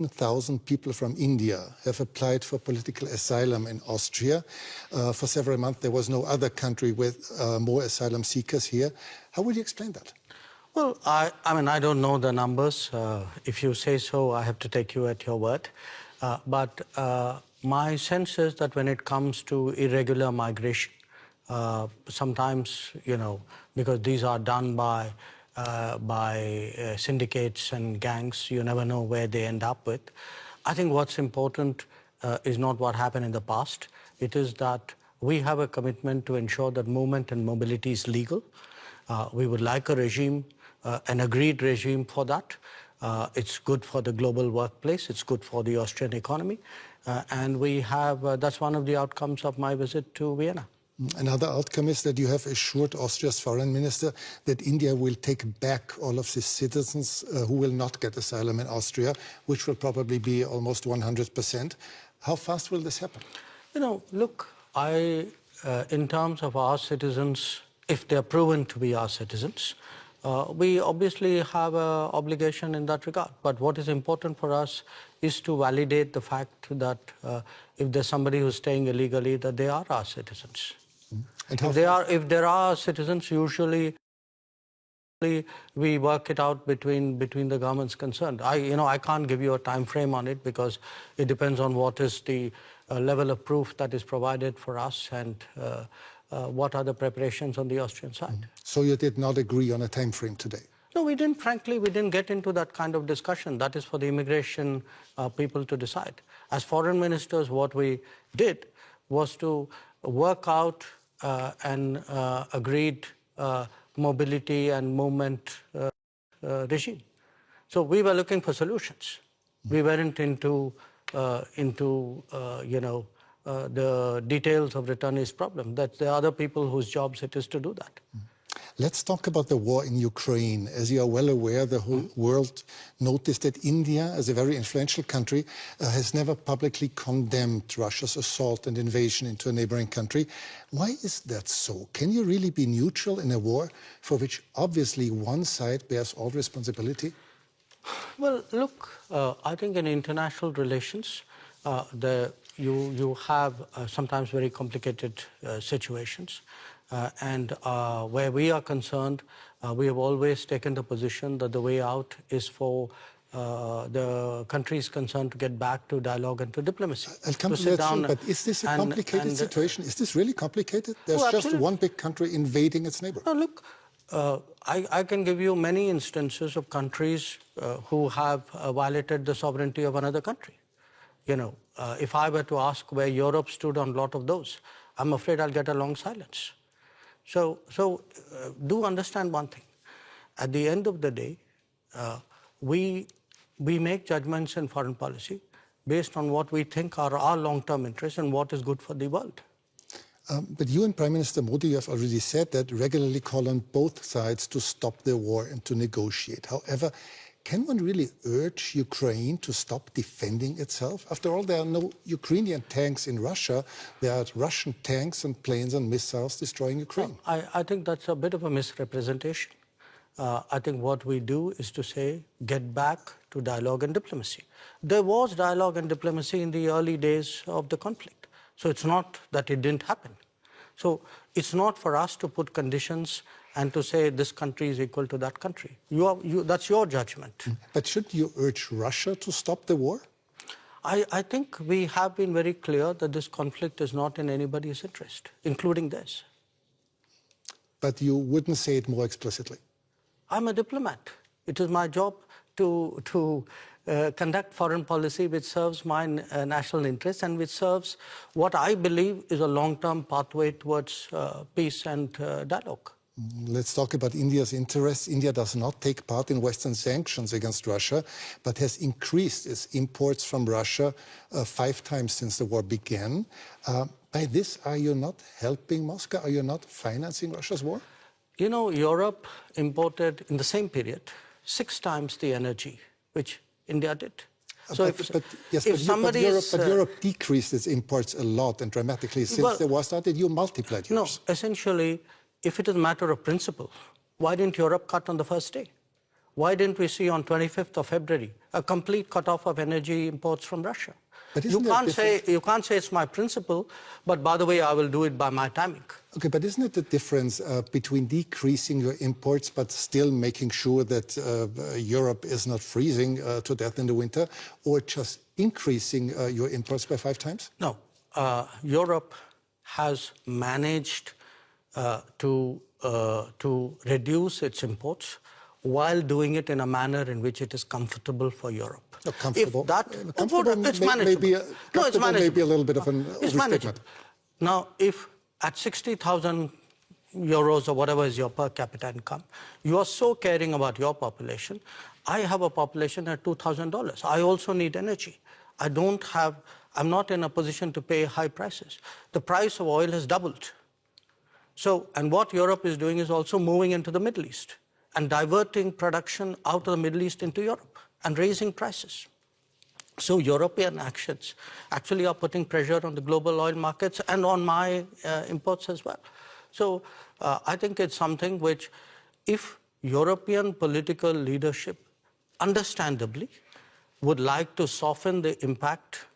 1,000 people from India have applied for political asylum in Austria. For several months, there was no other country with more asylum seekers here. How would you explain that? Well, I mean, I don't know the numbers. If you say so, I have to take you at your word. But my sense is that when it comes to irregular migration, sometimes, you know, because these are done by syndicates and gangs, you never know where they end up with. I think what's important is not what happened in the past. It is that we have a commitment to ensure that movement and mobility is legal. We would like a regime, an agreed regime for that. It's good for the global workplace. It's good for the Austrian economy. And we have, that's one of the outcomes of my visit to Vienna. Another outcome is that you have assured Austria's foreign minister that India will take back all of the citizens who will not get asylum in Austria, which will probably be almost 100%. How fast will this happen? You know, look, in terms of our citizens, if they're proven to be our citizens, we obviously have an obligation in that regard. But what is important for us is to validate the fact that if there's somebody who's staying illegally, that they are our citizens. If there are citizens, usually we work it out between the governments concerned. I can't give you a time frame on it because it depends on what is the level of proof that is provided for us and what are the preparations on the Austrian side. So you did not agree on a time frame today? No, we didn't. Frankly, we didn't get into that kind of discussion. That is for the immigration people to decide. As foreign ministers, what we did was to work out an agreed mobility and movement regime. So we were looking for solutions. We weren't into the details of returnees' problem. That there are other people whose jobs it is to do that. Let's talk about the war in Ukraine. As you are well aware, the whole world noticed that India, as a very influential country, has never publicly condemned Russia's assault and invasion into a neighboring country. Why is that so? Can you really be neutral in a war for which obviously one side bears all responsibility? Well, look, I think in international relations, you have sometimes very complicated situations. And where we are concerned, we have always taken the position that the way out is for the countries concerned to get back to dialogue and to diplomacy. I'll come to that soon, but is this a complicated situation? Is this really complicated? There's just one big country invading its neighbor. No, look, I can give you many instances of countries who have violated the sovereignty of another country. You know, if I were to ask where Europe stood on a lot of those, I'm afraid I'll get a long silence. So do understand one thing. At the end of the day, we make judgments in foreign policy based on what we think are our long-term interests and what is good for the world. But you and Prime Minister Modi have already said that regularly call on both sides to stop the war and to negotiate. However, can one really urge Ukraine to stop defending itself? After all, there are no Ukrainian tanks in Russia. There are Russian tanks and planes and missiles destroying Ukraine. Well, I think that's a bit of a misrepresentation. I think what we do is to say, get back to dialogue and diplomacy. There was dialogue and diplomacy in the early days of the conflict. So it's not that it didn't happen. So it's not for us to put conditions and to say this country is equal to that country. That's your judgment. But should you urge Russia to stop the war? I think we have been very clear that this conflict is not in anybody's interest, including theirs. But you wouldn't say it more explicitly? I'm a diplomat. It is my job to conduct foreign policy which serves my national interests and which serves what I believe is a long-term pathway towards peace and dialogue. Let's talk about India's interests. India does not take part in Western sanctions against Russia, but has increased its imports from Russia 5 times since the war began. By this, are you not helping Moscow? Are you not financing Russia's war? You know, Europe imported in the same period 6 times the energy which India did. So Europe decreased its imports a lot and dramatically since the war started. You multiplied yours. No, essentially, if it is a matter of principle, why didn't Europe cut on the first day? Why didn't we see on 25th of February a complete cutoff of energy imports from Russia? But You can't say it's my principle, but by the way, I will do it by my timing. Okay, but isn't it the difference between decreasing your imports but still making sure that Europe is not freezing to death in the winter, or just increasing your imports by 5 times? No, Europe has managed to reduce its imports while doing it in a manner in which it is comfortable for Europe. No, comfortable. If that, comfortable it's manageable. It's manageable. Maybe a little bit of an It's manageable. Now, if at 60,000 euros or whatever is your per capita income, you are so caring about your population. I have a population at $2,000. I also need energy. I'm not in a position to pay high prices. The price of oil has doubled. So, and what Europe is doing is also moving into the Middle East and diverting production out of the Middle East into Europe and raising prices. So European actions actually are putting pressure on the global oil markets and on my imports as well. So I think it's something which, if European political leadership understandably would like to soften the impact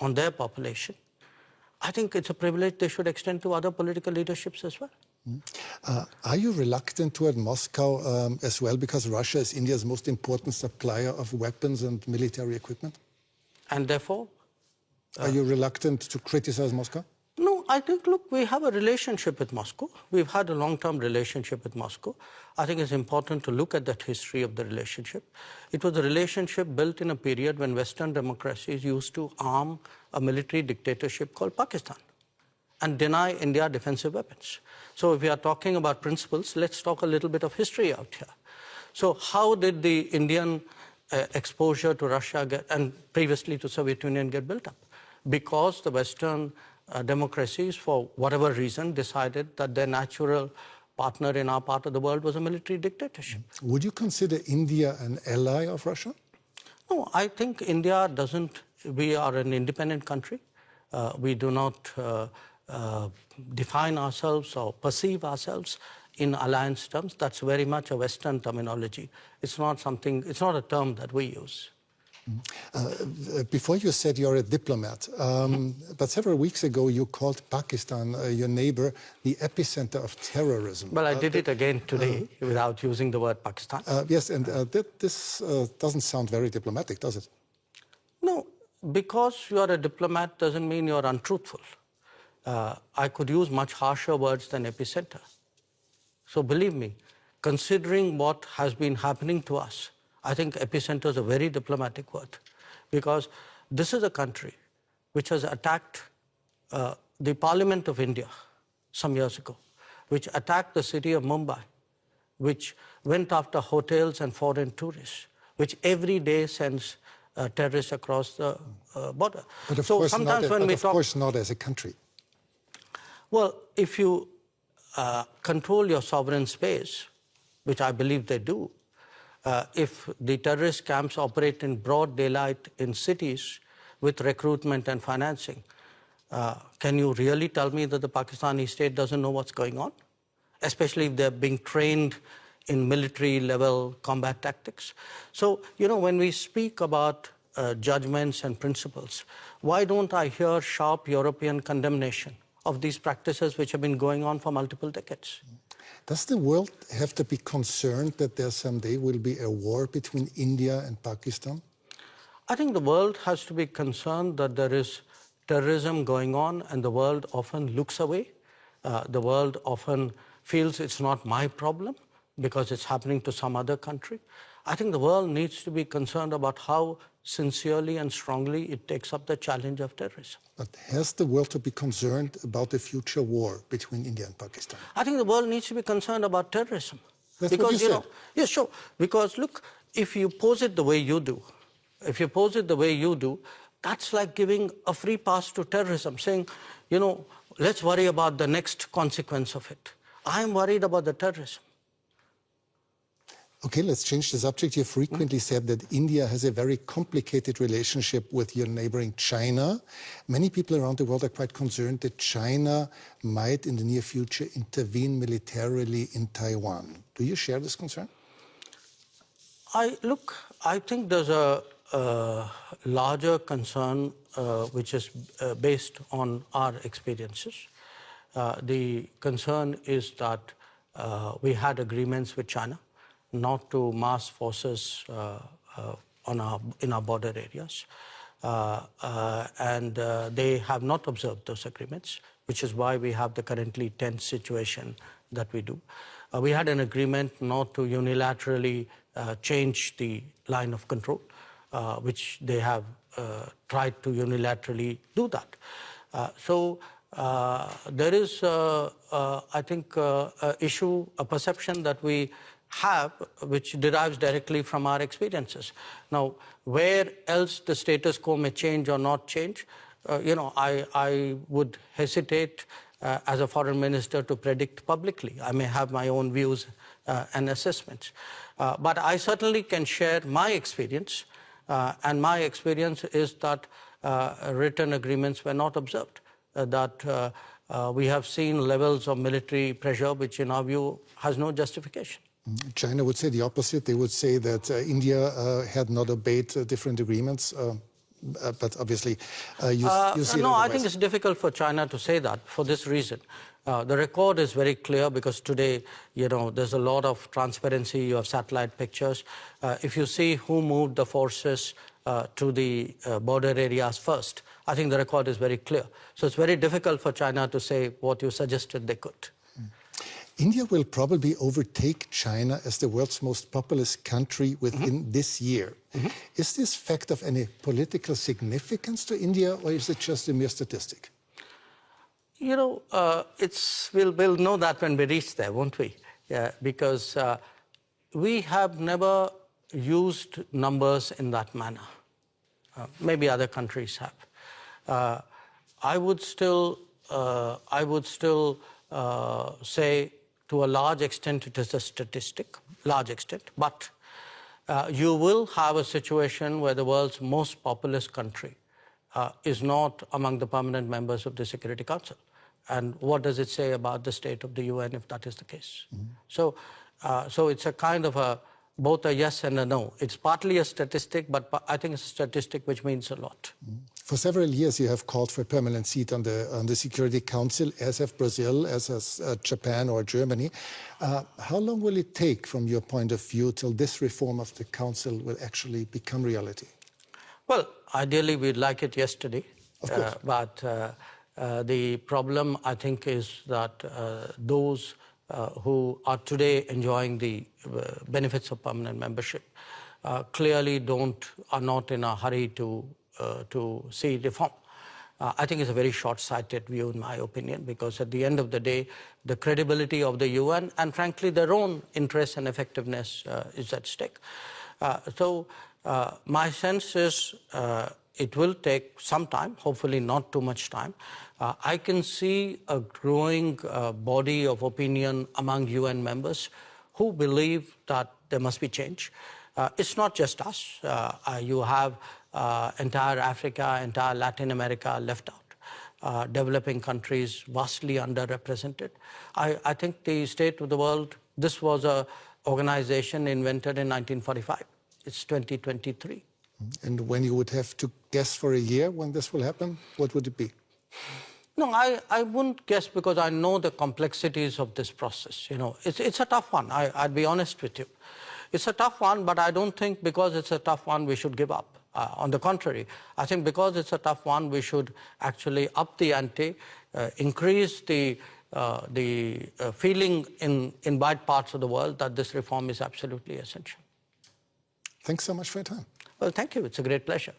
on their population, I think it's a privilege they should extend to other political leaderships as well. Are you reluctant toward Moscow as well, because Russia is India's most important supplier of weapons and military equipment? And therefore? Are you reluctant to criticize Moscow? No, I think, look, we have a relationship with Moscow. We've had a long-term relationship with Moscow. I think it's important to look at that history of the relationship. It was a relationship built in a period when Western democracies used to arm a military dictatorship called Pakistan and deny India defensive weapons. So if we are talking about principles, let's talk a little bit of history out here. So how did the Indian exposure to Russia and previously to Soviet Union get built up? Because the Western democracies, for whatever reason, decided that their natural partner in our part of the world was a military dictatorship. Would you consider India an ally of Russia? No, I think India doesn't. We are an independent country. We do not define ourselves or perceive ourselves in alliance terms. That's very much a Western terminology. It's not a term that we use. Before you said you're a diplomat, but several weeks ago you called Pakistan, your neighbor, the epicenter of terrorism. Well, I did it again today without using the word Pakistan. Yes, and this doesn't sound very diplomatic, does it? No, because you are a diplomat doesn't mean you're untruthful. I could use much harsher words than epicenter. So believe me, considering what has been happening to us, I think epicenter is a very diplomatic word, because this is a country which has attacked the Parliament of India some years ago, which attacked the city of Mumbai, which went after hotels and foreign tourists, which every day sends terrorists across the border. But of course not as a country. Well, if you control your sovereign space, which I believe they do, if the terrorist camps operate in broad daylight in cities with recruitment and financing, can you really tell me that the Pakistani state doesn't know what's going on? Especially if they're being trained in military-level combat tactics. So, you know, when we speak about judgments and principles, why don't I hear sharp European condemnation of these practices which have been going on for multiple decades? Does the world have to be concerned that there someday will be a war between India and Pakistan? I think the world has to be concerned that there is terrorism going on, and the world often looks away. The world often feels it's not my problem because it's happening to some other country. I think the world needs to be concerned about how sincerely and strongly it takes up the challenge of terrorism. But has the world to be concerned about the future war between India and Pakistan? I think the world needs to be concerned about terrorism. That's because, what you said. Yeah, sure. Because, look, if you pose it the way you do, that's like giving a free pass to terrorism, saying, you know, let's worry about the next consequence of it. I'm worried about the terrorism. Okay, let's change the subject. You frequently said that India has a very complicated relationship with your neighboring China. Many people around the world are quite concerned that China might, in the near future, intervene militarily in Taiwan. Do you share this concern? I think there's a larger concern which is based on our experiences. The concern is that we had agreements with China not to mass forces in our border areas. And they have not observed those agreements, which is why we have the currently tense situation that we do. We had an agreement not to unilaterally change the line of control, which they have tried to unilaterally do that. So there is, I think, a perception that we have which derives directly from our experiences. Now, where else the status quo may change or not change, I would hesitate as a foreign minister to predict publicly. I may have my own views and assessments. But I certainly can share my experience, and my experience is that written agreements were not observed, that we have seen levels of military pressure which in our view has no justification. China would say the opposite. They would say that India had not obeyed different agreements. But obviously, you see no, I think it's difficult for China to say that for this reason. The record is very clear because today, there's a lot of transparency. You have satellite pictures. If you see who moved the forces to the border areas first, I think the record is very clear. So it's very difficult for China to say what you suggested they could. India will probably overtake China as the world's most populous country within this year. Is this fact of any political significance to India, or is it just a mere statistic? We'll know that when we reach there, won't we? Yeah, because we have never used numbers in that manner. Maybe other countries have. I would still say, to a large extent, it is a statistic, but you will have a situation where the world's most populous country is not among the permanent members of the Security Council. And what does it say about the state of the UN if that is the case? So it's a kind of both a yes and a no. It's partly a statistic, but I think it's a statistic which means a lot. For several years, you have called for a permanent seat on the Security Council, as have Brazil, as has Japan or Germany. How long will it take, from your point of view, till this reform of the Council will actually become reality? Well, ideally, we'd like it yesterday. Of course. But the problem, I think, is that those who are today enjoying the benefits of permanent membership clearly are not in a hurry to see reform. I think it's a very short-sighted view, in my opinion, because at the end of the day, the credibility of the UN and, frankly, their own interests and effectiveness is at stake. So my sense is it will take some time, hopefully not too much time. I can see a growing body of opinion among UN members who believe that there must be change. It's not just us. You have entire Africa, entire Latin America left out. Developing countries vastly underrepresented. I think the state of the world, this was an organization invented in 1945. It's 2023. And when you would have to guess for a year when this will happen, what would it be? No, I wouldn't guess because I know the complexities of this process. It's a tough one. I'd be honest with you. It's a tough one, but I don't think because it's a tough one we should give up. On the contrary, I think because it's a tough one, we should actually up the ante, increase the feeling in wide parts of the world that this reform is absolutely essential. Thanks so much for your time. Well, thank you. It's a great pleasure.